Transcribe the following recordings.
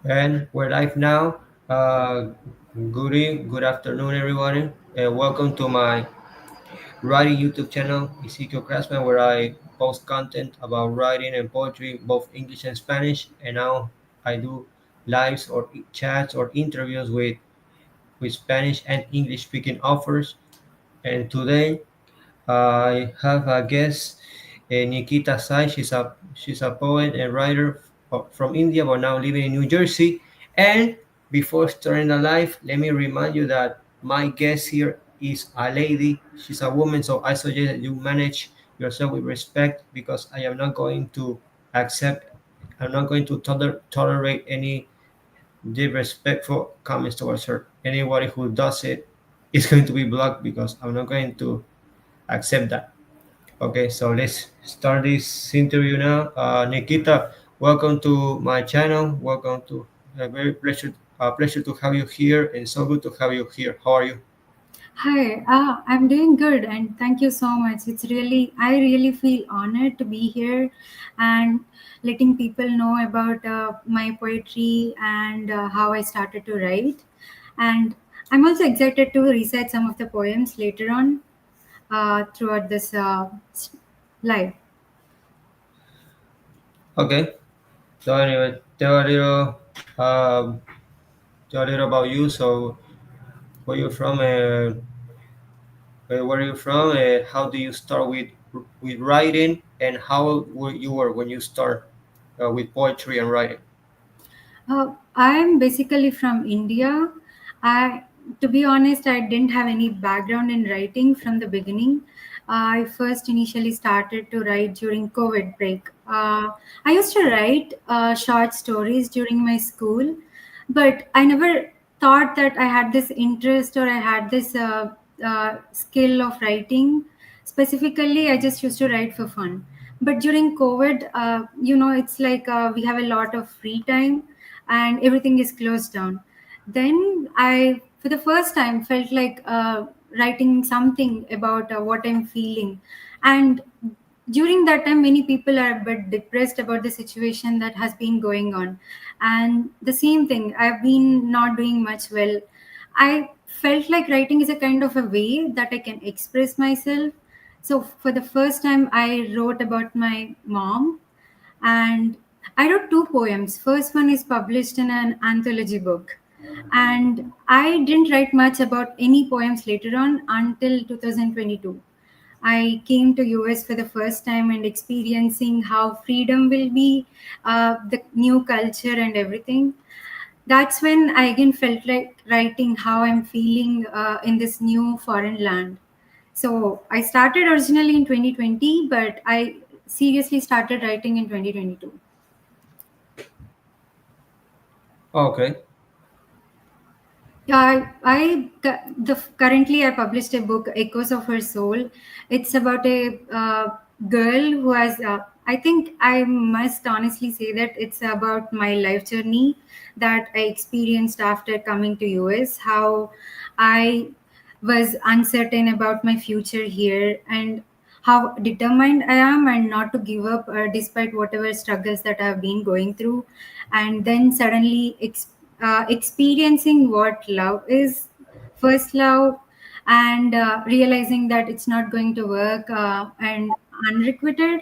And we're live now. Good afternoon, everyone. Welcome to my writing YouTube channel, Ezekiel Craftsman, where I post content about writing and poetry, both English and Spanish. And now I do lives or chats or interviews with Spanish and English speaking authors. And today I have a guest, Nikitha Sai. She's a poet and writer from India, but now living in New Jersey. And before starting the live, let me remind you that my guest here is a lady. She's a woman, so I suggest that you manage yourself with respect because I am not going to accept. I'm not going to tolerate any disrespectful comments towards her. Anybody who does it is going to be blocked because I'm not going to accept that. Okay, so let's start this interview now. Nikita, welcome to my channel. Welcome to a very pleasure to have you here, and so good to have you here. How are you? Hi, I'm doing good and thank you so much. I really feel honored to be here and letting people know about my poetry and how I started to write. And I'm also excited to recite some of the poems later on throughout this live. Okay, so anyway, um, tell a little about you. So, where you from? Where are you from? How do you start with writing, and how were you were when you start with poetry and writing? I'm basically from India. I, to be honest, I didn't have any background in writing from the beginning. I first initially started to write during COVID break. I used to write short stories during my school, but I never thought that I had this interest or I had this skill of writing. Specifically, I just used to write for fun. But during COVID, it's like we have a lot of free time and everything is closed down. Then I, for the first time, felt like writing something about what I'm feeling. And during that time, many people are a bit depressed about the situation that has been going on. And the same thing, I've been not doing much well. I felt like writing is a kind of a way that I can express myself. So for the first time, I wrote about my mom and I wrote two poems. First one is published in an anthology book. And I didn't write much about any poems later on until 2022. I came to US for the first time and experiencing how freedom will be, the new culture and everything. That's when I again felt like writing how I'm feeling in this new foreign land. So I started originally in 2020, but I seriously started writing in 2022. Okay, Yeah, currently I published a book, Echoes of Her Soul. It's about a girl who has. I think I must honestly say that it's about my life journey that I experienced after coming to US. How I was uncertain about my future here and how determined I am and not to give up despite whatever struggles that I've been going through. And then suddenly experiencing what love is, first love, and realizing that it's not going to work and unrequited.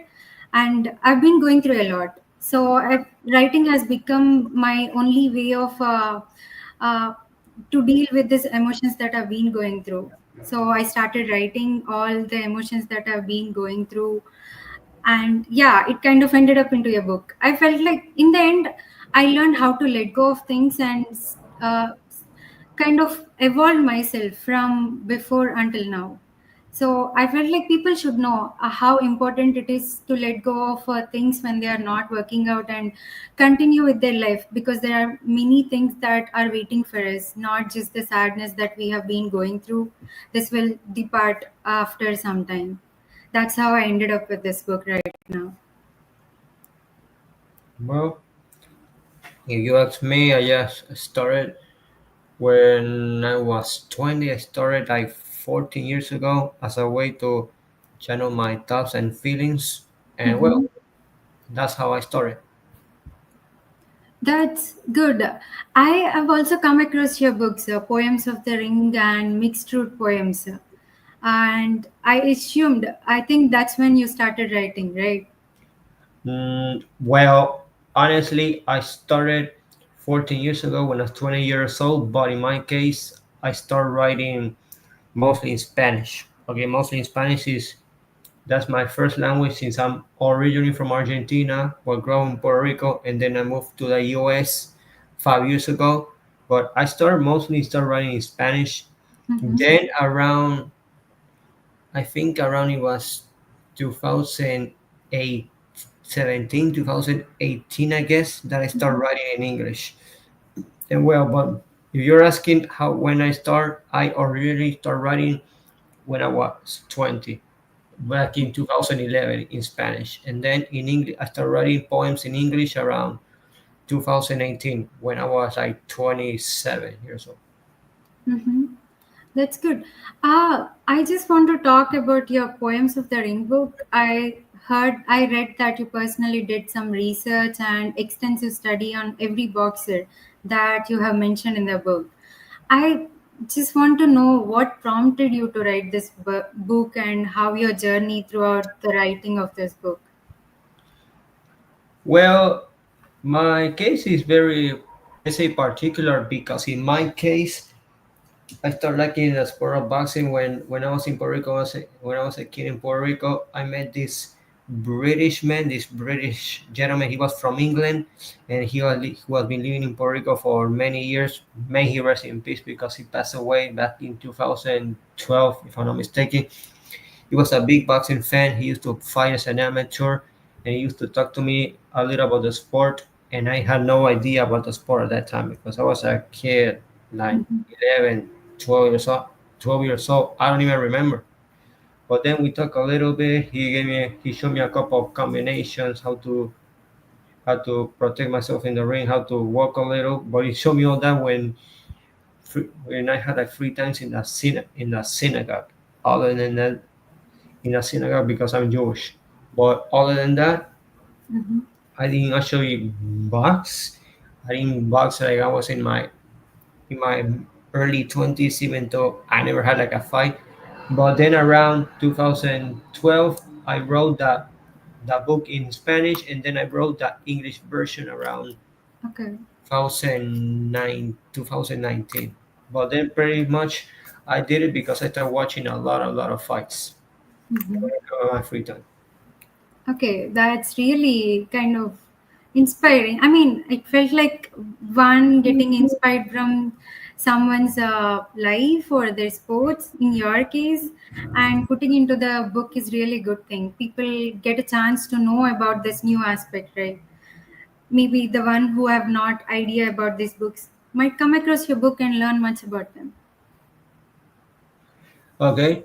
And I've been going through a lot. So writing has become my only way of uh, to deal with these emotions that I've been going through. So I started writing all the emotions that I've been going through, and yeah, it kind of ended up into a book. I felt like in the end, I learned how to let go of things and uh, kind of evolved myself from before until now. So I felt like people should know how important it is to let go of things when they are not working out and continue with their life, because there are many things that are waiting for us, not just the sadness that we have been going through. This will depart after some time. That's how I ended up with this book right now. well, if you ask me, I just started when I was 20. I started like 14 years ago as a way to channel my thoughts and feelings. And well, Mhm. that's how I started. That's good. I have also come across your books, Poems of the Ring and Mixed Root Poems. And I think that's when you started writing, right? Well, honestly, I started 14 years ago when I was 20 years old, but in my case, I started writing mostly in Spanish. Okay, mostly in Spanish is that's my first language since I'm originally from Argentina, but grew up in Puerto Rico, and then I moved to the US 5 years ago. But I started writing in Spanish. Mm-hmm. Then around I think around it was 2008, 17, 2018, I guess, that I started writing in English. And well, but if you're asking how when I start, I originally started writing when I was 20, back in 2011 in Spanish. And then in English, I started writing poems in English around 2018 when I was like 27 years old. Mm-hmm. That's good. I just want to talk about your Poems of the Ring book. I read that you personally did some research and extensive study on every boxer that you have mentioned in the book. I just want to know what prompted you to write this book and how your journey throughout the writing of this book. Well, my case is very, let's say, particular because in my case, I started liking the sport of boxing when I was in Puerto Rico. When I was a kid in Puerto Rico, I met this British man, this British gentleman. He was from England, and he was been living in Puerto Rico for many years. May he rest in peace because he passed away back in 2012, if I'm not mistaken. He was a big boxing fan. He used to fight as an amateur, and he used to talk to me a little about the sport. And I had no idea about the sport at that time because I was a kid, like Mhm. 11, 12 years old. 12 years old. I don't even remember. But then we talked a little bit. He showed me a couple of combinations, how to protect myself in the ring, how to walk a little. But he showed me all that when I had like free times in the synagogue. Other than that, in a synagogue because I'm Jewish. But other than that, Mhm. I didn't actually box. I didn't box like I was in my early 20s, even though I never had like a fight. But then around 2012, I wrote the book in Spanish, and then I wrote the English version around Okay. 2019. But then pretty much I did it because I started watching a lot of fights Mhm. on my free time. Okay, that's really kind of inspiring. I mean, it felt like one getting inspired from someone's life or their sports in your case, and putting into the book is really good thing. People get a chance to know about this new aspect, right? Maybe the one who have not idea about these books might come across your book and learn much about them. Okay,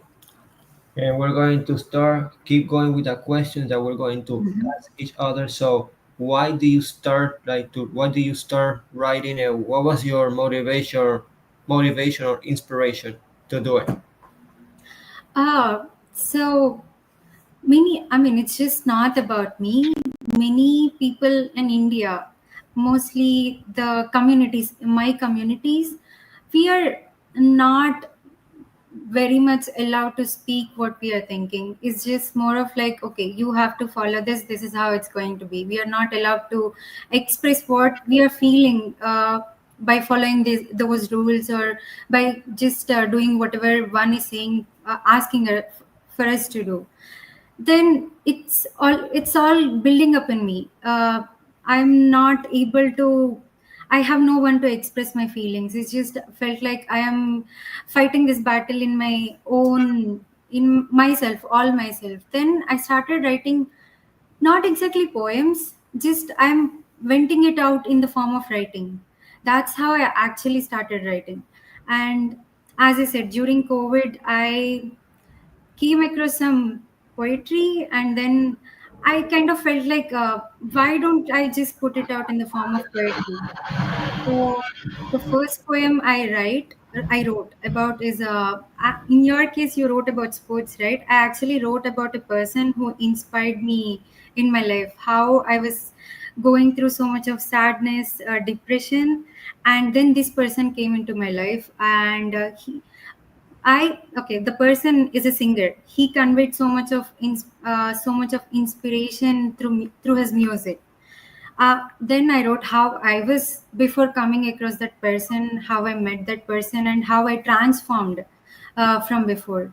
and we're going to keep going with the questions that we're going to Mhm. ask each other. So why do you start writing, and what was your motivation or inspiration to do it? So many, I mean, it's just not about me. Many people in India, mostly the communities, my communities, we are not very much allowed to speak what we are thinking. It's just more of like, okay, you have to follow this is how it's going to be. We are not allowed to express what we are feeling by following those rules, or by just doing whatever one is saying, asking for us to do. Then it's all building up in me. I'm not able to, I have no one to express my feelings. It's just felt like I am fighting this battle in my own, in myself, all myself. Then I started writing, not exactly poems, just I'm venting it out in the form of writing. That's how I actually started writing. And as I said, during COVID, I came across some poetry, and then I kind of felt like, why don't I just put it out in the form of poetry? So the first poem I wrote about is in your case you wrote about sports, right? I actually wrote about a person who inspired me in my life. How I was going through so much of sadness, depression, and then this person came into my life, and the person is a singer. He conveyed so much of so much of inspiration through his music. Then I wrote how I was before coming across that person, how I met that person, and how I transformed from before.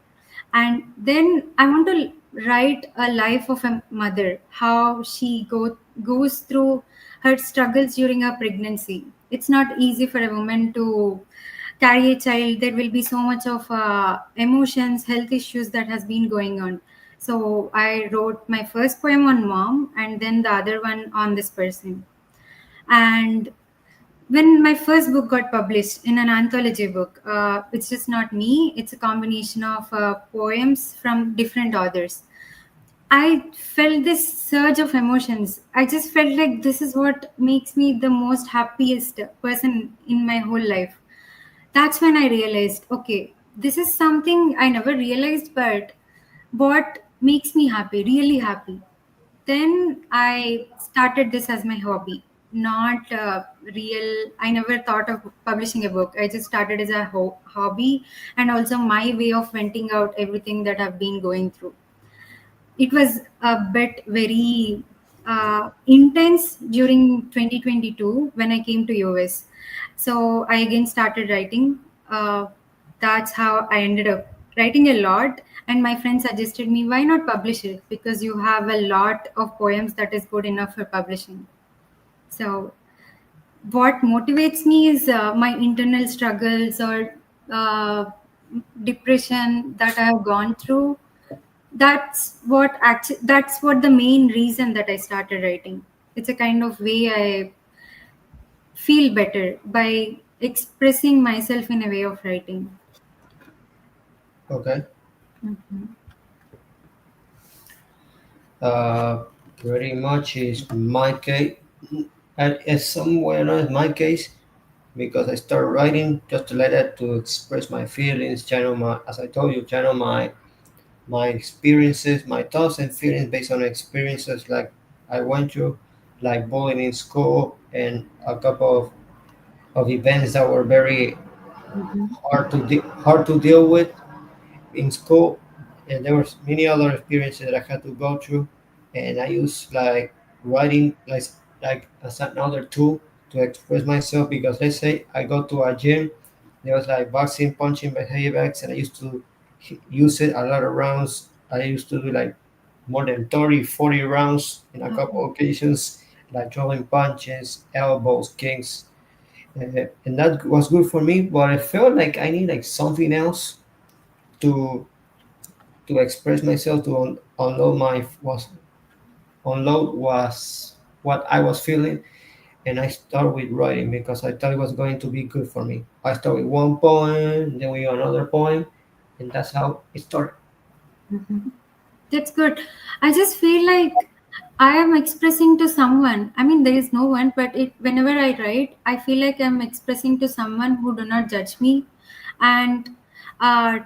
And then I want to write a life of a mother, how she goes through her struggles during her pregnancy. It's not easy for a woman to carry a child. There will be so much of emotions, health issues that has been going on. So I wrote my first poem on mom, and then the other one on this person. And when my first book got published in an anthology book, it's just not me, it's a combination of poems from different authors. I felt this surge of emotions. I just felt like this is what makes me the most happiest person in my whole life. That's when I realized, okay, this is something I never realized, but what makes me happy, really happy. Then I started this as my hobby, not real. I never thought of publishing a book. I just started as a hobby, and also my way of venting out everything that I've been going through. It was a bit very intense during 2022 when I came to US. So I again started writing. That's how I ended up writing a lot. And my friend suggested me, why not publish it? Because you have a lot of poems that is good enough for publishing. So what motivates me is my internal struggles or uh, depression that I have gone through. That's what the main reason that I started writing. It's a kind of way I feel better by expressing myself in a way of writing. Okay. Mhm. Uh, Pretty much is my case. And it's somewhere not my case because I started writing just to let it to express my feelings, channel my, as I told you, channel my experiences, my thoughts and feelings based on experiences like I went through, like bullying in school and a couple of events that were very Mhm. hard to deal with in school, and there was many other experiences that I had to go through, and I used like writing like as another tool to express myself because let's say I go to a gym, there was like boxing, punching by heavy bags, and I used to use it a lot of rounds. I used to do like more than 30, 40 rounds in a couple occasions, like throwing punches, elbows, kicks, and that was good for me. But I felt like I need like something else to express myself to unload my was unload was what I was feeling, and I started with writing because I thought it was going to be good for me. I started with one poem, then with another poem, and that's how it started. Mhm. That's good. I just feel like I am expressing to someone. I mean, there is no one, but whenever I write, I feel like I'm expressing to someone who do not judge me, and uh,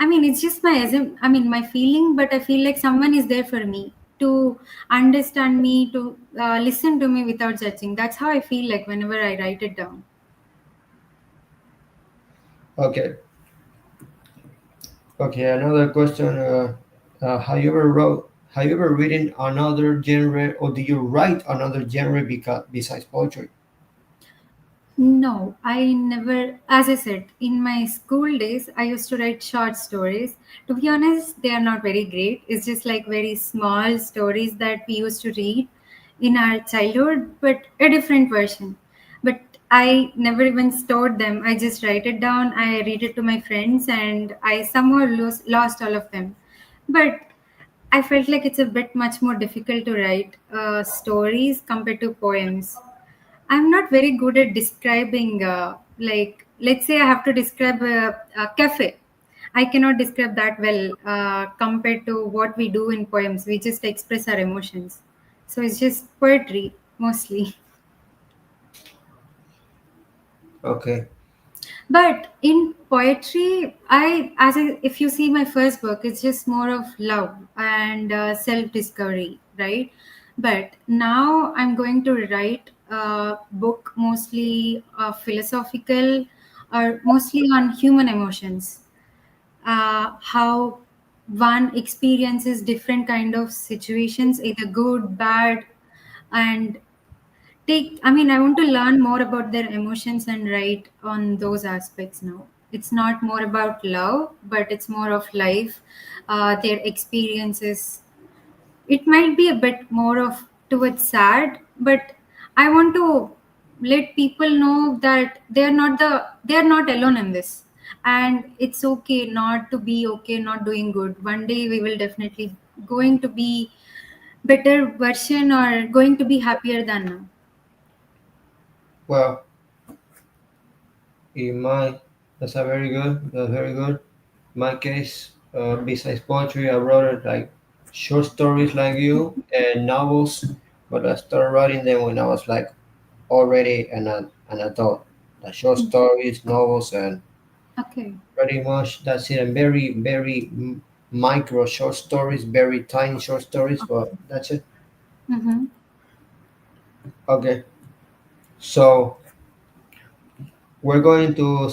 I mean, it's just I mean, my feeling, but I feel like someone is there for me to understand me, to listen to me without judging. That's how I feel like whenever I write it down. Okay, okay. Another question: Have you ever wrote? Have you ever written another genre, or do you write another genre because besides poetry? No, I never, as I said, in my school days, I used to write short stories. To be honest, they are not very great. It's just like very small stories that we used to read in our childhood, but a different version. But I never even stored them. I just write it down, I read it to my friends, and I somehow lost all of them. But I felt like it's a bit much more difficult to write stories compared to poems. I'm not very good at describing, like, let's say I have to describe a cafe. I cannot describe that well compared to what we do in poems. We just express our emotions. So it's just poetry mostly. Okay, But in poetry, if you see my first book, it's just more of love and self discovery, right? But now I'm going to write a book mostly philosophical or mostly on human emotions. How one experiences different kind of situations, either good, bad, and I want to learn more about their emotions and write on those aspects now. It's not more about love, but it's more of life, their experiences. It might be a bit more of towards sad, but I want to let people know that they're not alone in this, and it's okay not to be okay, not doing good. One day we will definitely going to be better version or going to be happier than now. Well, in my that's a very good. That's very good. In my case, besides poetry, I wrote like short stories like you and novels, but I started writing them when I was like already an adult. The short stories, novels, and Okay. pretty much that's it. And very micro short stories, very tiny short stories, but that's it. Mm-hmm. Okay, so we're going to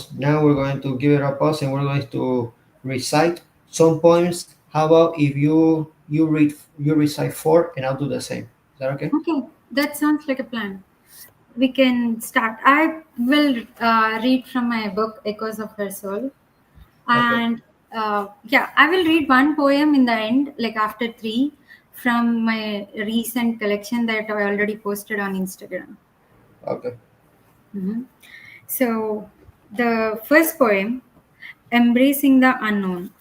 give it a pause and we're going to recite some poems. How about if you recite four and I'll do the same. Is that okay? Okay, that sounds like a plan. We can start. I will read from my book, Echoes of Her Soul. Okay. And yeah, I will read one poem in the end, like after three, from my recent collection that I already posted on Instagram. Okay. Mhm. So, the first poem, Embracing the Unknown.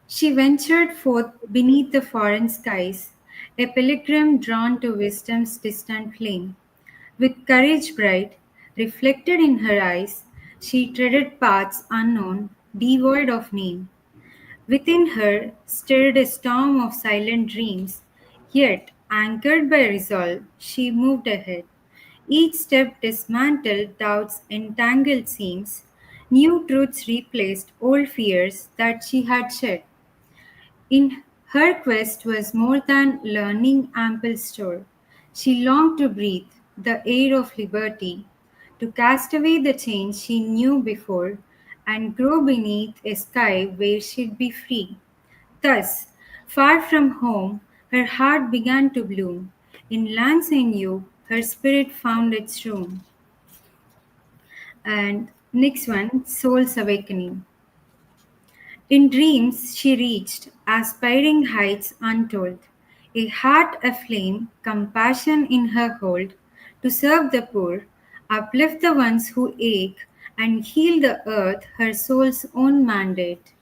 She ventured forth beneath the foreign skies, a pilgrim drawn to wisdom's distant flame. With courage bright, reflected in her eyes, she treaded paths unknown, devoid of name. Within her stirred a storm of silent dreams, yet, anchored by resolve, she moved ahead. Each step dismantled doubt's entangled seams, new truths replaced old fears that she had shed. In her quest was more than learning ample store. She longed to breathe the air of liberty, to cast away the chains she knew before, and grow beneath a sky where she'd be free. Thus, far from home, her heart began to bloom. In lands anew, her spirit found its room. And next one, Soul's Awakening. In dreams she reached aspiring heights untold, a heart aflame, compassion in her hold, to serve the poor, uplift the ones who ache, and heal the earth, her soul's own mandate.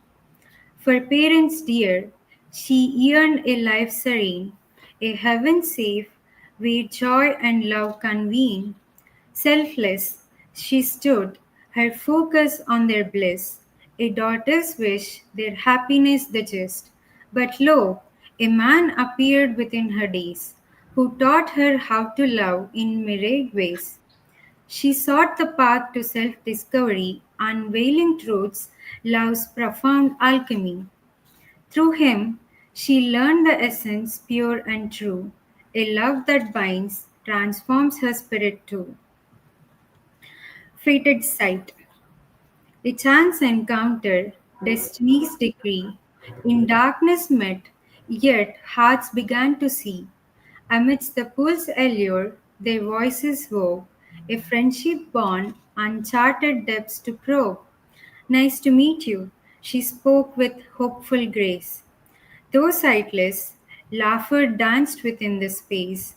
For parents dear, she yearned a life serene, a heaven safe, where joy and love convene. Selfless, she stood, her focus on their bliss, a daughter's wish, their happiness the gist. But lo, a man appeared within her days, who taught her how to love in myriad ways. She sought the path to self discovery, unveiling truths, love's profound alchemy. Through him, she learned the essence pure and true, a love that binds, transforms her spirit too. Fated sight. A chance encounter, destiny's decree. In darkness met, yet hearts began to see. Amidst the pool's allure, their voices wove, a friendship born, uncharted depths to probe. Nice to meet you, she spoke with hopeful grace. Though sightless, laughter danced within the space.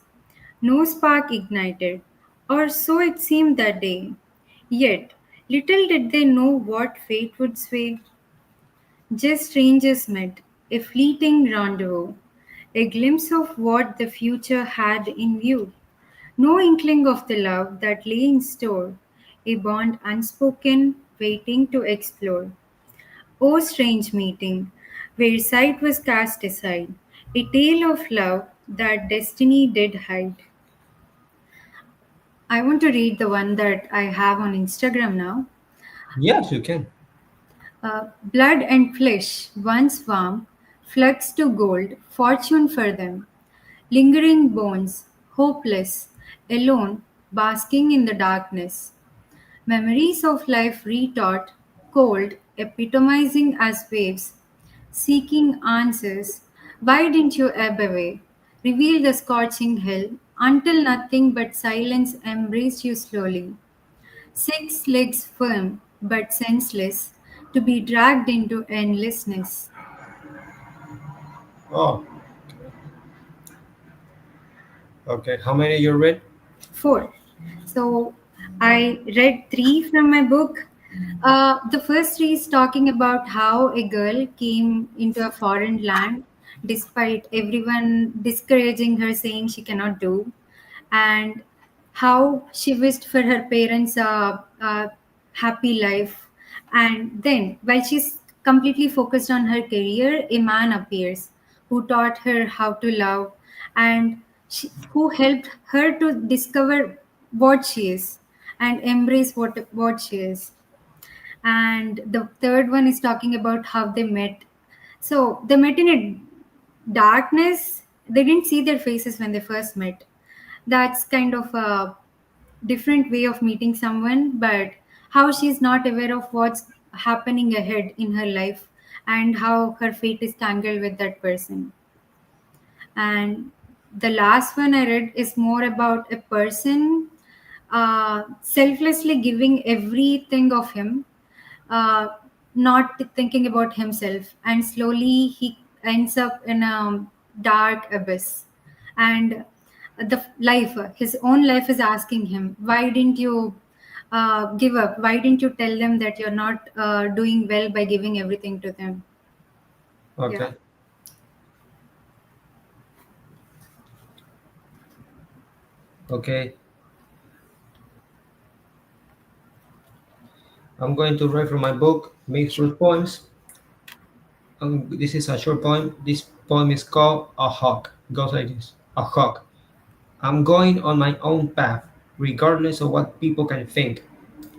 No spark ignited, or so it seemed that day. Yet, little did they know what fate would sway. Just strangers met, a fleeting rendezvous, a glimpse of what the future had in view. No inkling of the love that lay in store, a bond unspoken, waiting to explore. O strange meeting, where sight was cast aside, a tale of love that destiny did hide. I want to read the one that I have on Instagram now. Yes, you can. Blood and flesh, once warm, floods to gold, fortune for them. lingering bones, hopeless, alone, basking in the darkness. Memories of life retaught, cold, epitomizing as waves, seeking answers. Why didn't you ebb away? Reveal the scorching hell until nothing but silence embraced you slowly. 6 legs firm but senseless, to be dragged into endlessness. Oh, okay. How many you read? 4. So I read 3 from my book. The first 3 is talking about how a girl came into a foreign land despite everyone discouraging her, saying she cannot do, and how she wished for her parents a happy life. And then, while she's completely focused on her career, a man appears who taught her how to love and who helped her to discover what she is and embrace what she is. And the third one is talking about how they met. So they met in a darkness. They didn't see their faces when they first met. That's kind of a different way of meeting someone, but how she's not aware of what's happening ahead in her life and how her fate is tangled with that person. And the last one I read is more about a person selflessly giving everything of him, uh, not thinking about himself, and slowly he ends up in a dark abyss. And his own life is asking him, why didn't you give up? Why didn't you tell them that you're not doing well by giving everything to them? Yeah. Okay. Okay. I'm going to read from my book, Mixed Fruit Poems. This is a short poem. This poem is called A Hawk. It goes like this. A hawk. I'm going on my own path, regardless of what people can think.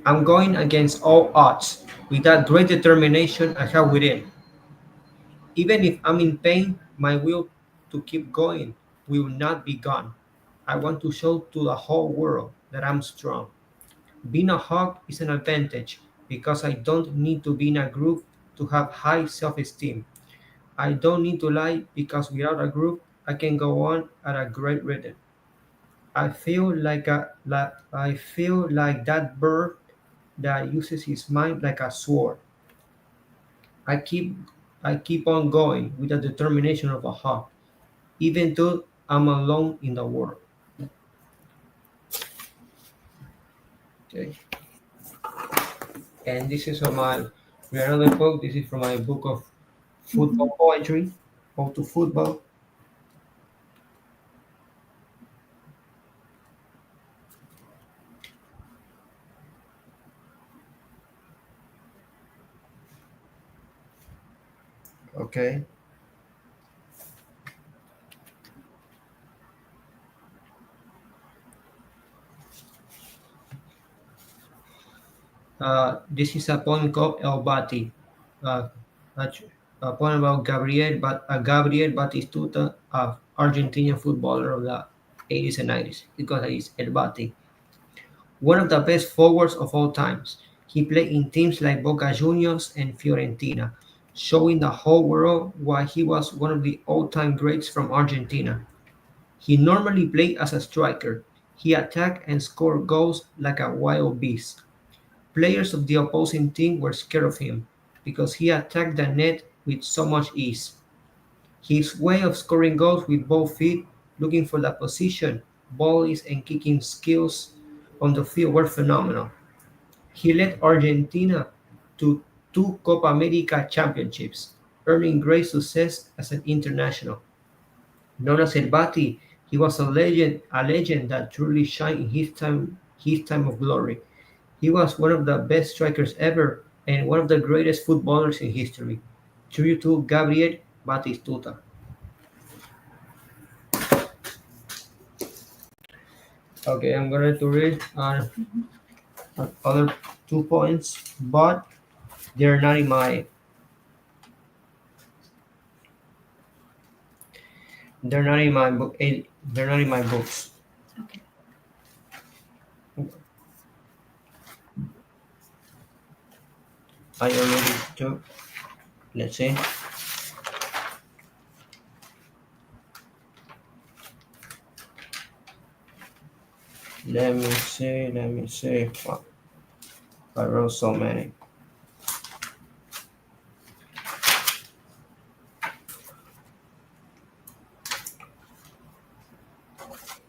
I'm going against all odds, with that great determination I have within. Even if I'm in pain, my will to keep going will not be gone. I want to show to the whole world that I'm strong. Being a hawk is an advantage because I don't need to be in a group to have high self esteem. I don't need to lie because without a group, I can go on at a great rhythm. I feel like that bird that uses his mind like a sword. I keep I keep on going with the determination of a hawk, even though I'm alone in the world. Okay. And this is from my another book. This is from my book of Mhm. football poetry, how to football. Okay. This is a poem called El Bati, uh, a, a poem about Gabriel Batistuta, a Argentinian footballer of the 80s and 90s, because he's El Bati, one of the best forwards of all times. He played in teams like Boca Juniors and Fiorentina, showing the whole world why he was one of the all-time greats from Argentina. He normally played as a striker. He attacked and scored goals like a wild beast. Players of the opposing team were scared of him because he attacked the net with so much ease. His way of scoring goals with both feet, looking for the position, volleys, and kicking skills on the field were phenomenal. He led Argentina to 2 Copa America championships, earning great success as an international. Known as El Bati, he was a legend that truly shined in his time of glory. He was one of the best strikers ever and one of the greatest footballers in history. Tribute to Gabriel Batistuta. Okay, I'm going to read other 2 points, but they're not in my They're not in my book. They're not in my books. Okay. I already took. Let's see. Let me see. Let me see. Wow, I wrote so many.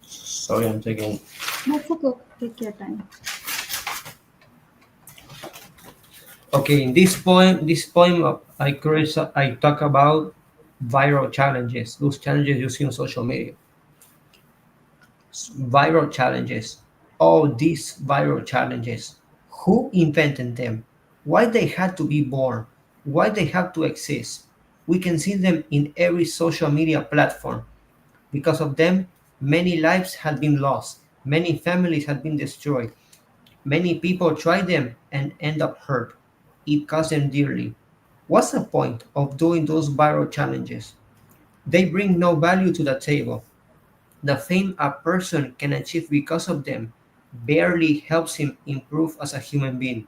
Sorry, I'm taking. That's okay. Take your time. Okay, in this poem, I talk about viral challenges. Those challenges you see on social media. Viral challenges. All these viral challenges. Who invented them? Why they had to be born? Why they have to exist? We can see them in every social media platform. Because of them, many lives have been lost. Many families have been destroyed. Many people try them and end up hurt. It costs them dearly. What's the point of doing those viral challenges? They bring no value to the table. The fame a person can achieve because of them barely helps him improve as a human being.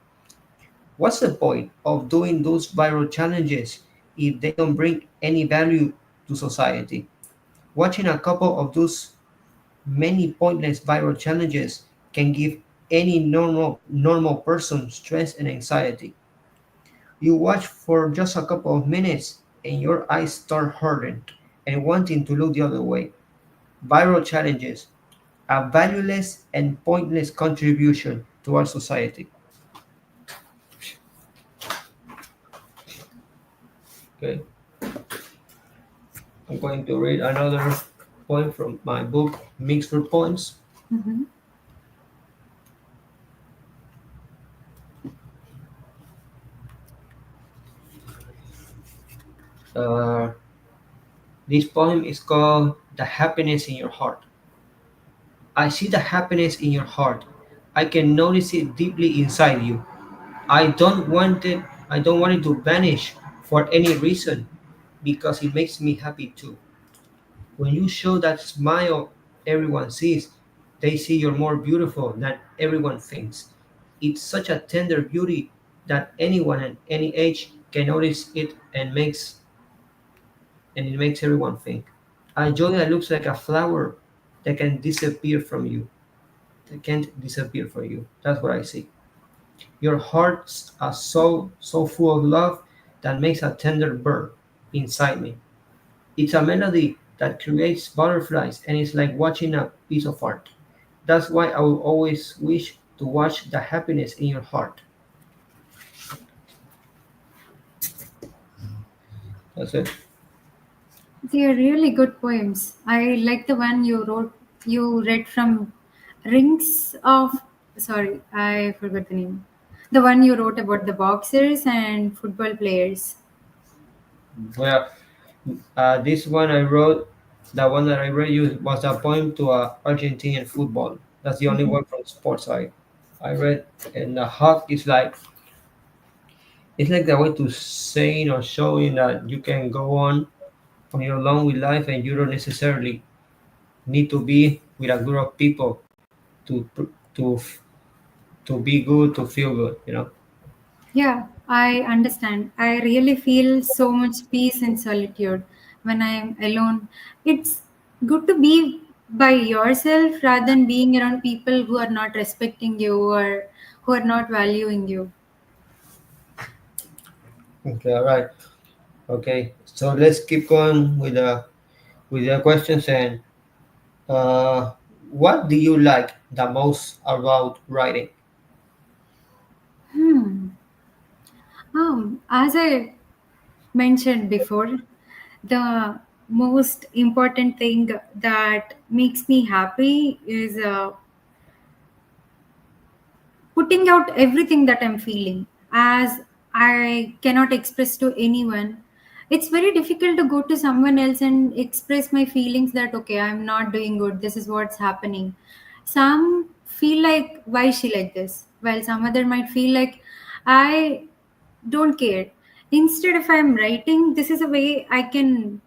What's the point of doing those viral challenges if they don't bring any value to society? Watching a couple of those many pointless viral challenges can give any normal person stress and anxiety. You watch for just a couple of minutes and your eyes start hurting and wanting to look the other way. Viral challenges, a valueless and pointless contribution to our society. Okay, I'm going to read another poem from my book, Mixed for Poems. Mm-hmm. Uh, this poem is called The Happiness in Your Heart. I see the happiness in your heart. I can notice it deeply inside you. I don't want it I don't want it to vanish for any reason because it makes me happy too. When you show that smile everyone sees, they see you're more beautiful than everyone thinks. It's such a tender beauty that anyone at any age can notice it and it makes everyone think. A joy that looks like a flower that can disappear from you. That can't disappear from you. That's what I see. Your hearts are so full of love that makes a tender burn inside me. It's a melody that creates butterflies and it's like watching a piece of art. That's why I will always wish to watch the happiness in your heart. That's it. They are really good poems. I like the one you wrote. You read from Rings of. Sorry, I forgot the name. The one you wrote about the boxers and football players. Well, this one I wrote, the one that I read you was a poem to Argentinian football. That's the only Mhm. one from sports I read. And the hug is like it's like the way to saying or showing that you can go on your own with life and you don't necessarily need to be with a group of people to to to be good to feel good. Yeah, I understand. I really feel so much peace and solitude when I'm alone. It's good to be by yourself rather than being around people who are not respecting you or who are not valuing you. Okay, all right. Okay, so let's keep going with the questions and uh, what do you like the most about writing? Hmm. As I mentioned before, the most important thing that makes me happy is putting out everything that I'm feeling as I cannot express to anyone. It's very difficult to go to someone else and express my feelings that, okay, I'm not doing good, this is what's happening. Some feel like, why is she like this? While some other might feel like, I don't care. Instead, if I'm writing, this is a way I can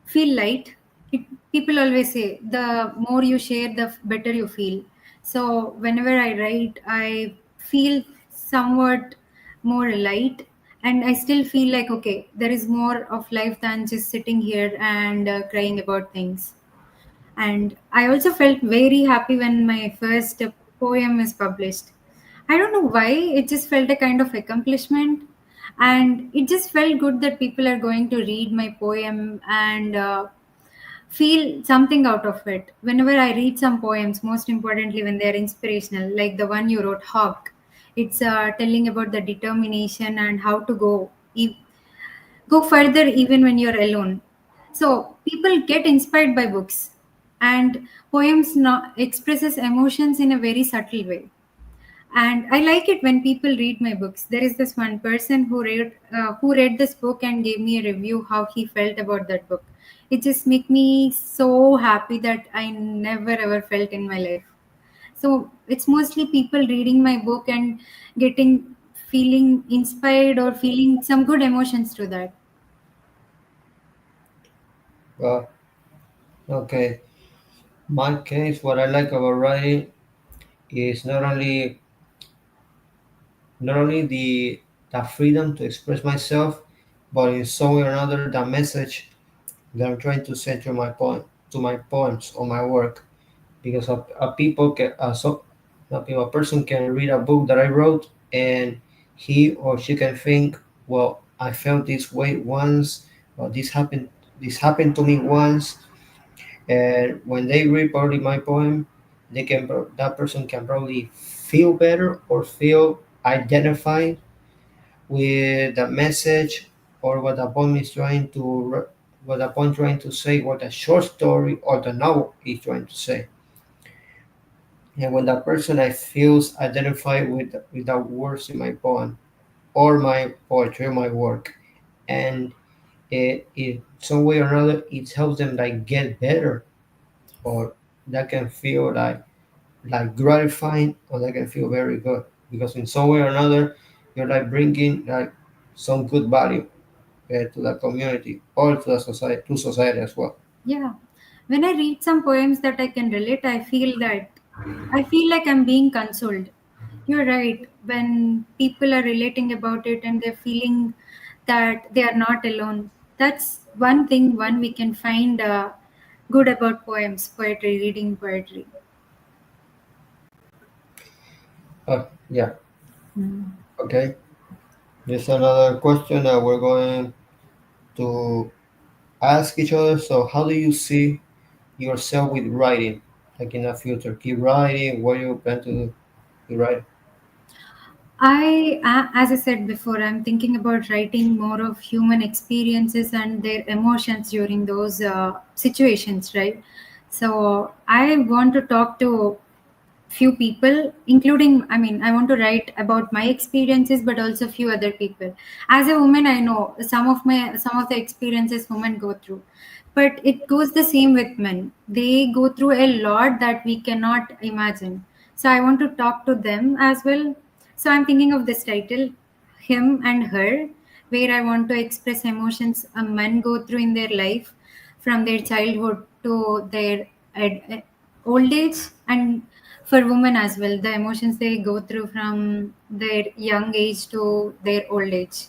feel light. people always say the more you share, the better you feel. So whenever I write, I feel somewhat more light, and I still feel like, okay, there is more of life than just sitting here and crying about things. And I also felt very happy when my first poem is published. I don't know why, it just felt a kind of accomplishment. And it just felt good that people are going to read my poem and feel something out of it. Whenever I read some poems, most importantly when they're inspirational, like the one you wrote, Hawk, it's telling about the determination and how to go further even when you're alone. So people get inspired by books, and poems not expresses emotions in a very subtle way. And I like it when people read my books. There is this one person who read this book and gave me a review how he felt about that book. It just make me so happy that I never ever felt in my life. So it's mostly people reading my book and getting feeling inspired or feeling some good emotions to that. Well, okay. My case, what I like about writing is not only the freedom to express myself, but in some way or another the message that I'm trying to send to my poems or my work. Because a people can a person can read a book that I wrote, and he or she can think, well, I felt this way once, or this happened to me once. And when they read probably my poem, that person can probably feel better or feel identified with the message, or what the poem is trying to what the poem trying to say, what the short story or the novel is trying to say. And when that person I feels identified with the words in my poem or my poetry or my work, and it some way or another it helps them like get better, or that can feel like gratifying, or that can feel very good, because in some way or another you're like bringing like some good value to the community or to society as well. Yeah. When I read some poems that I can relate, I feel like I'm being consoled. You're right. When people are relating about it and they're feeling that they are not alone, that's one thing one we can find good about poems, poetry, reading poetry. Yeah. Mm. Okay. There's another question that we're going to ask each other. So, how do you see yourself with writing, like in the future? Keep writing. What do you plan to do with writing? As I said before, I'm thinking about writing more of human experiences and their emotions during those situations, right? So I want to talk to few people, including, I mean, I want to write about my experiences, but also few other people. As a woman, I know some of the experiences women go through, but it goes the same with men. They go through a lot that we cannot imagine. So I want to talk to them as well. So I'm thinking of this title, Him and Her, where I want to express emotions a men go through in their life, from their childhood to their old age, and for women as well, the emotions they go through from their young age to their old age.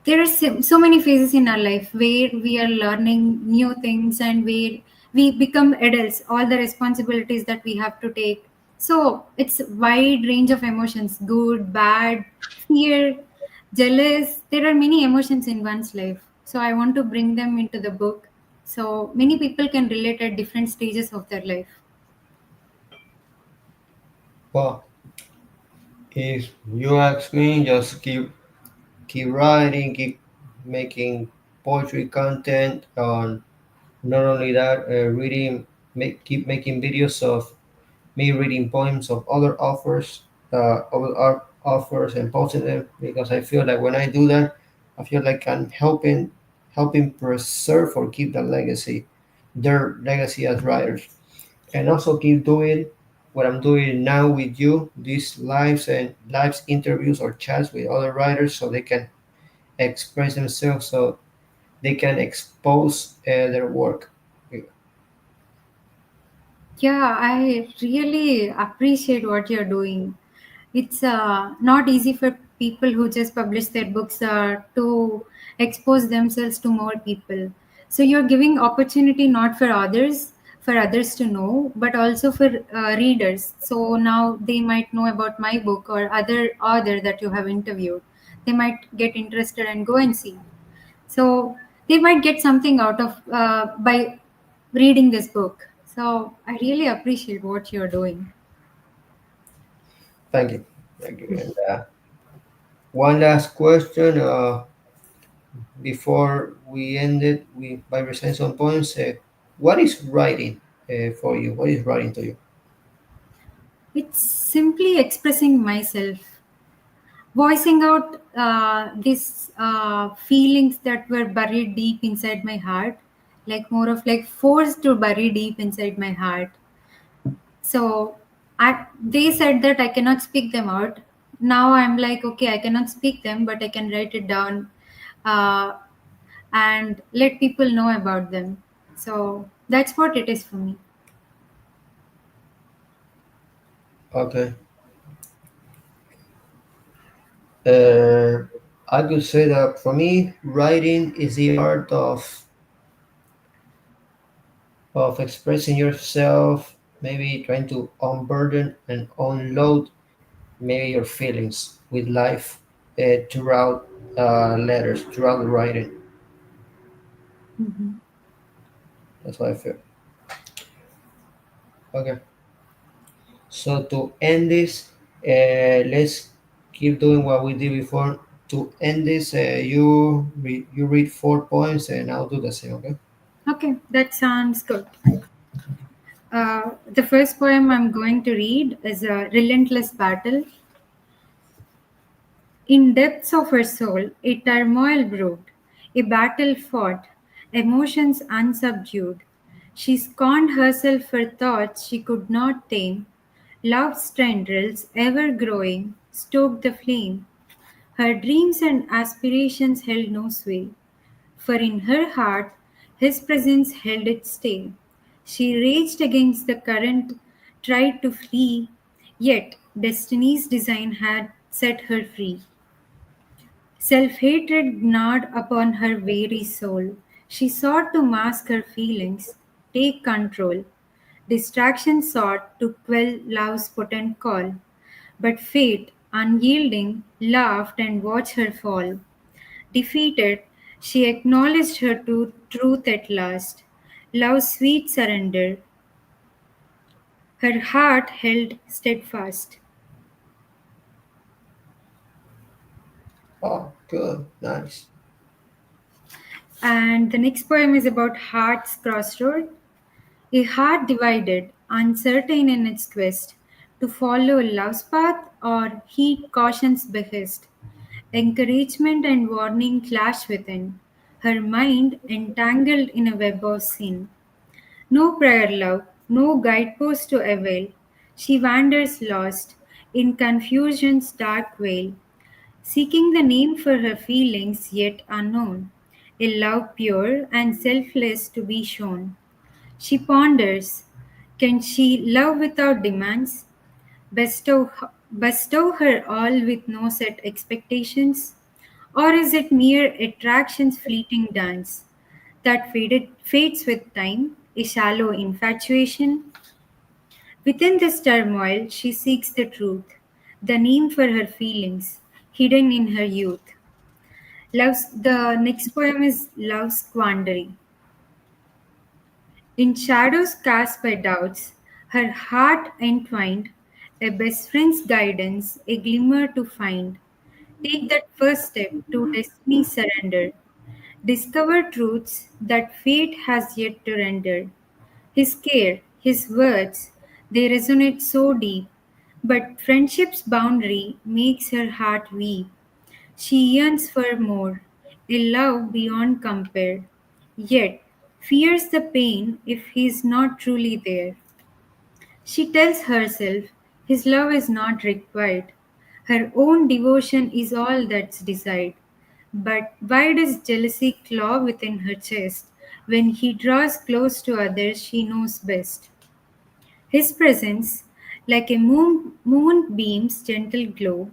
There are so many phases in our life where we are learning new things and where we become adults, all the responsibilities that we have to take. So it's wide range of emotions, good, bad, fear, jealous. There are many emotions in one's life, so I want to bring them into the book so many people can relate at different stages of their life. Well, if you ask me, just keep writing, keep making poetry content. On not only that, keep making videos of me reading poems of other authors, and posting them, because I feel like when I do that, I feel like I'm helping preserve or keep their legacy as writers, and also keep doing what I'm doing now with you, these lives interviews or chats with other writers, so they can express themselves, so they can expose their work. Yeah, I really appreciate what you're doing. It's not easy for people who just publish their books to expose themselves to more people. So you're giving opportunity not for others to know, but also for readers. So now they might know about my book or other author that you have interviewed. They might get interested and go and see. So they might get something out of by reading this book. So I really appreciate what you're doing. Thank you. Thank you. And one last question before we end it we, by reciting some poems. What is writing for you? What is writing to you? It's simply expressing myself, voicing out these feelings that were buried deep inside my heart, like more of like forced to bury deep inside my heart. So they said that I cannot speak them out. Now I'm like, okay, I cannot speak them, but I can write it down uh, and let people know about them. So that's what it is for me. Okay. I could say that for me, writing is the art of expressing yourself, maybe trying to unburden and unload maybe your feelings with life throughout letters, throughout the writing. Mhm. That's what I feel. Okay. So to end this, let's keep doing what we did before. To end this, you read 4 poems and I'll do the same. Okay. Okay, that sounds good. The first poem I'm going to read is a relentless battle. In depths of her soul, a turmoil brewed, a battle fought, emotions unsubdued. She scorned herself for thoughts she could not tame. Love's tendrils, ever growing, stoked the flame. Her dreams and aspirations held no sway, for in her heart his presence held its stay. She raged against the current, tried to flee, yet destiny's design had set her free. Self hatred gnawed upon her weary soul. She sought to mask her feelings, take control. Distraction sought to quell love's potent call. But fate, unyielding, laughed and watched her fall. Defeated, she acknowledged her truth at last. Love's sweet surrender, her heart held steadfast. Oh, good, nice. And the next poem is about Heart's Crossroad. A heart divided, uncertain in its quest, to follow love's path or heed caution's behest. Encouragement and warning clash within, her mind entangled in a web of sin. No prayer love, no guidepost to avail. She wanders lost in confusion's dark veil, seeking the name for her feelings yet unknown, a love pure and selfless to be shown. She ponders, can she love without demands? Bestow her all with no set expectations? Or is it mere attraction's fleeting dance that fades with time, a shallow infatuation? Within this turmoil, she seeks the truth, the name for her feelings, hidden in her youth. The next poem is Love's Quandary. In shadows cast by doubts, her heart entwined, a best friend's guidance, a glimmer to find. Take that first step to destiny surrender. Discover truths that fate has yet to render. His care, his words, they resonate so deep, but friendship's boundary makes her heart weep. She yearns for more, a love beyond compare, yet fears the pain if he is not truly there. She tells herself his love is not required. Her own devotion is all that's desired. But why does jealousy claw within her chest when he draws close to others she knows best? His presence, like a moonbeam's gentle glow,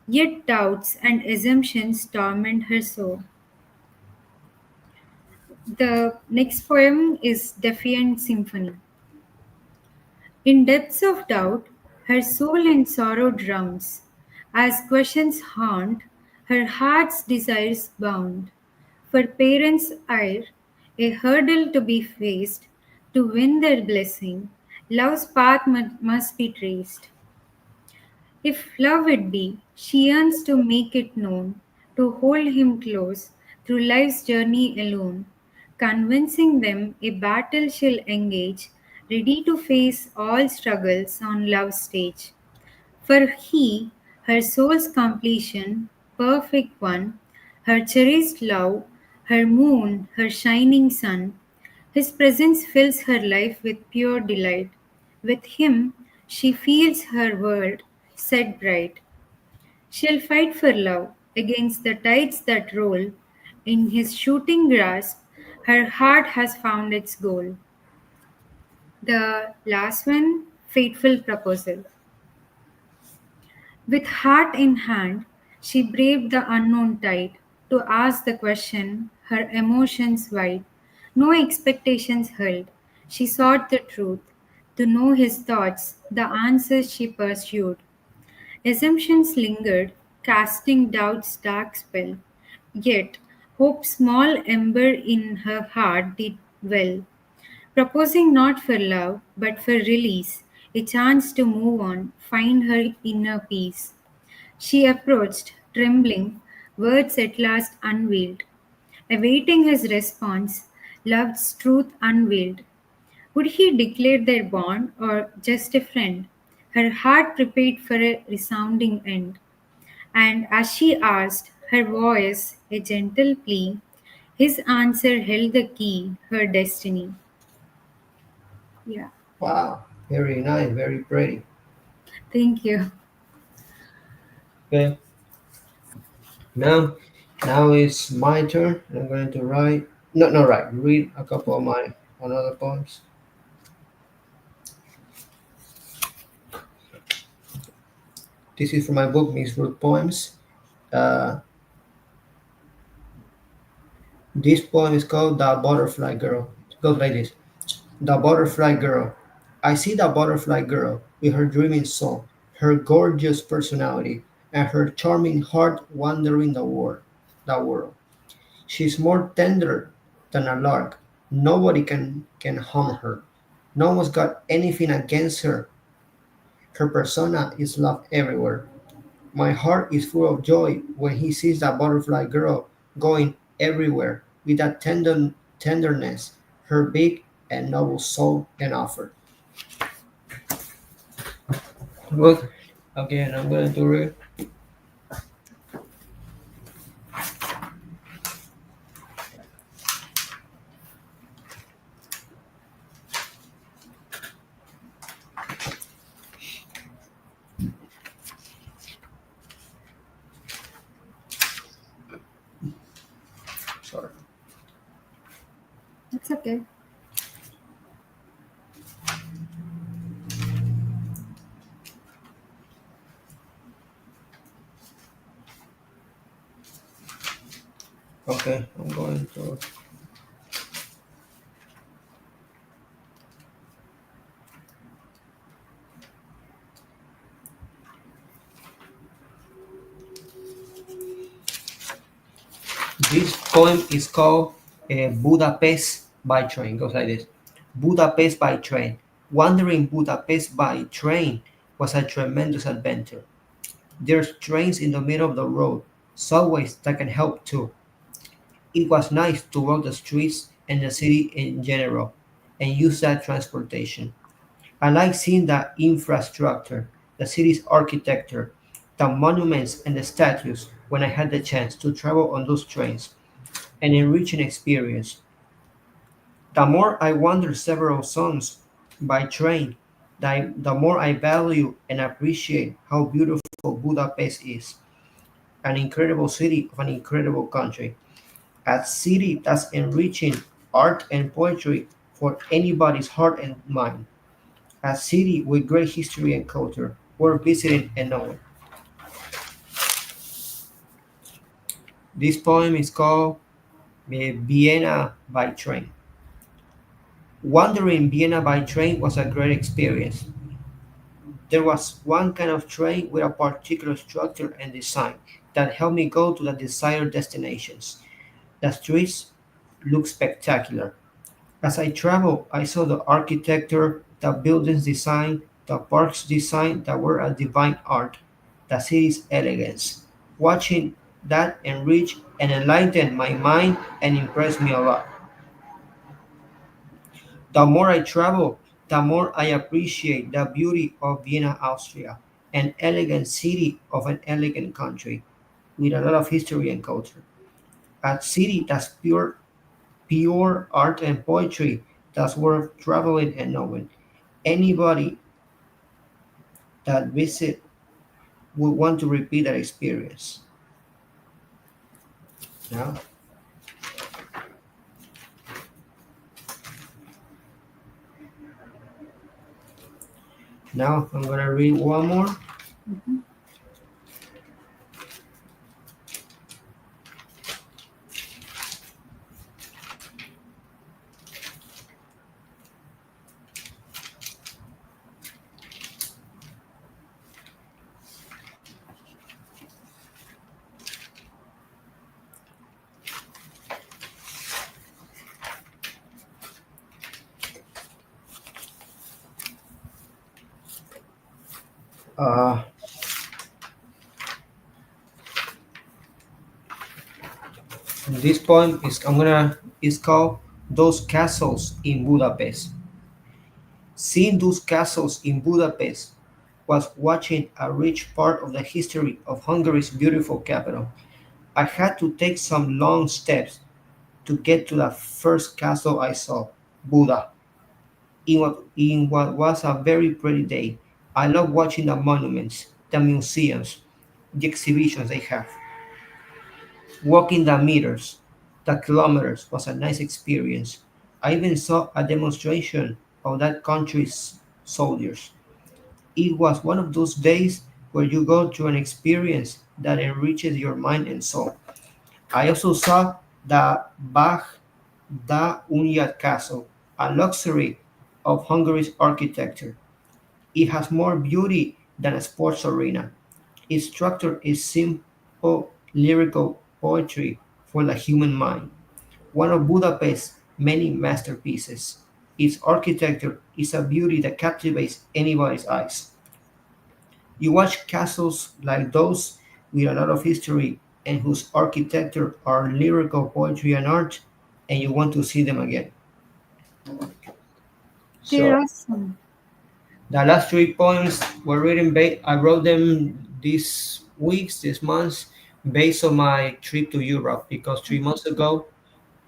yet doubts and assumptions torment her soul. The next poem is Defiant Symphony. In depths of doubt, her soul in sorrow drowns. As questions haunt, her heart's desires bound. For parents' ire, a hurdle to be faced, to win their blessing, love's path must be traced. If love it be, she yearns to make it known, to hold him close through life's journey alone, convincing them a battle she'll engage, ready to face all struggles on love's stage. For he, her soul's completion, perfect one, her cherished love, her moon, her shining sun, his presence fills her life with pure delight. With him, she feels her world set bright. She'll fight for love against the tides that roll. In his shooting grasp, her heart has found its goal. The last one, Fateful Proposal. With heart in hand, she braved the unknown tide to ask the question, her emotions wide. No expectations held. She sought the truth, to know his thoughts, the answers she pursued. Assumptions lingered, casting doubt's dark spell. Yet, hope's small ember in her heart did well, proposing not for love, but for release, a chance to move on, find her inner peace. She approached, trembling, words at last unveiled. Awaiting his response, love's truth unveiled. Would he declare their bond or just a friend? Her heart prepared for a resounding end. And as she asked, her voice a gentle plea, his answer held the key, her destiny. Yeah, Wow, very nice, very pretty. thank you. Okay, now now it's my turn. I'm going to write. No, not write. Read a couple of my another poems. This is from my book, Mixed Fruit Poems. Uh, this poem is called "The Butterfly Girl." It goes like this: The butterfly girl. I see the butterfly girl with her dreaming soul, her gorgeous personality, and her charming heart wandering the world. She's more tender than a lark. Nobody can harm her. No one's got anything against her. Her persona is love everywhere. My heart is full of joy when he sees that butterfly girl going everywhere with that tenderness her big and noble soul can offer. Well, again, I'm going to read. Sorry. It's okay. Okay, I'm going to. This poem is called Budapest by Train. Goes like this: Budapest by train. Wandering Budapest by train was a tremendous adventure. There's trains in the middle of the road, subways that can help too. It was nice to walk the streets and the city in general and use that transportation. I like seeing the infrastructure, the city's architecture, the monuments and the statues when I had the chance to travel on those trains, an enriching experience. The more I wander several songs by train, the more I value and appreciate how beautiful Budapest is, an incredible city of an incredible country, a city that's enriching art and poetry for anybody's heart and mind. a city with great history and culture, worth visiting and knowing. This poem is called Vienna by Train. Wandering Vienna by train was a great experience. There was one kind of train with a particular structure and design that helped me go to the desired destinations. The streets looked spectacular. As I traveled, I saw the architecture, the buildings design, the parks design that were a divine art, the city's elegance. Watching that enriched and enlightened my mind and impressed me a lot. The more I travel, the more I appreciate the beauty of Vienna, Austria, an elegant city of an elegant country with a lot of history and culture. A city that's pure art and poetry that's worth traveling and knowing. Anybody that visit would want to repeat that experience. Now, now I'm gonna read one more. Mhm. Uh, this poem is called "Those Castles in Budapest." Seeing those castles in Budapest was watching a rich part of the history of Hungary's beautiful capital. I had to take some long steps to get to the first castle I saw, Buda, in what was a very pretty day. I love watching the monuments, the museums, the exhibitions they have. Walking the meters, the kilometers was a nice experience. I even saw a demonstration of that country's soldiers. It was one of those days where you go through an experience that enriches your mind and soul. I also saw the Bach da Unyad Castle, a luxury of Hungary's architecture. It has more beauty than a sports arena. Its structure is simple lyrical poetry for the human mind, one of Budapest's many masterpieces. Its architecture is a beauty that captivates anybody's eyes. You watch castles like those with a lot of history and whose architecture are lyrical poetry and art, and you want to see them again. They're So awesome. the last three poems were written. I wrote them these weeks, this months, based on my trip to Europe. Because 3 months ago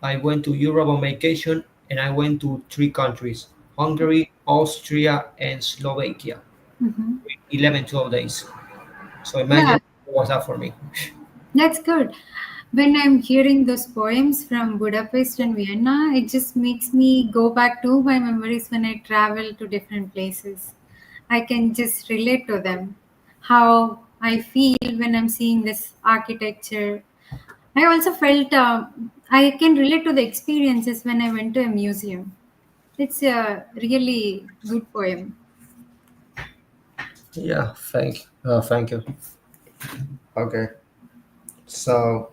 I went to Europe on vacation, and I went to three countries: Hungary, Austria, and Slovakia. Hmm. 11, 12 days. So Yeah, imagine what was that for me. that's good. When I'm hearing those poems from Budapest and Vienna, it just makes me go back to my memories when I travel to different places. I can just relate to them, how I feel when I'm seeing this architecture. I also felt I can relate to the experiences when I went to a museum. It's a really good poem. Yeah, thank you. Okay, so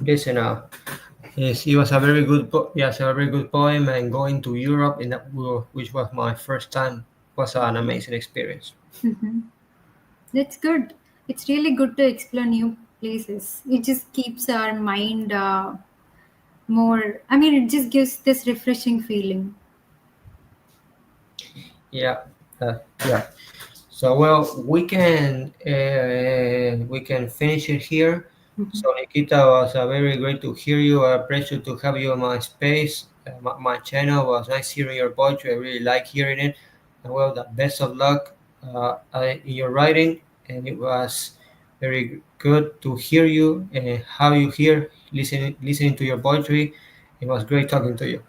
listen now. Yes, it was a very good, yes, a very good poem, and going to Europe, which was my first time, was an amazing experience. Mhm. That's good. It's really good to explore new places. It just keeps our mind more. I mean, it just gives this refreshing feeling. Yeah, yeah. So well, we can finish it here. Mhm. So Nikita, was very great to hear you. A pleasure to have you on my space. My channel was nice hearing your poetry. I really like hearing it. And well, the best of luck in your writing. And it was very good to hear you and how you hear listening to your poetry. It was great talking to you.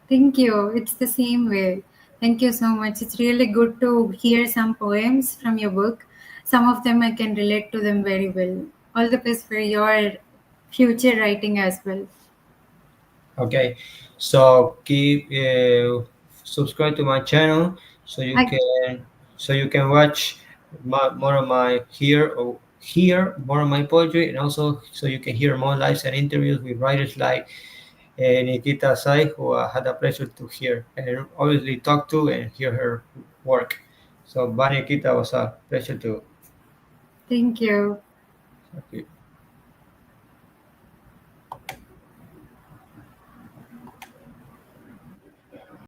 Thank you. It's the same way. Thank you so much. It's really good to hear some poems from your book. Some of them I can relate to them very well. All the best for your future writing as well. Okay, so keep subscribe to my channel so you I can watch more of my hear more of my poetry, and also so you can hear more lives and interviews with writers like Nikitha Sai, who I had a pleasure to hear and obviously talk to and hear her work. So, bye, Nikita, was a pleasure to thank you. talk to you.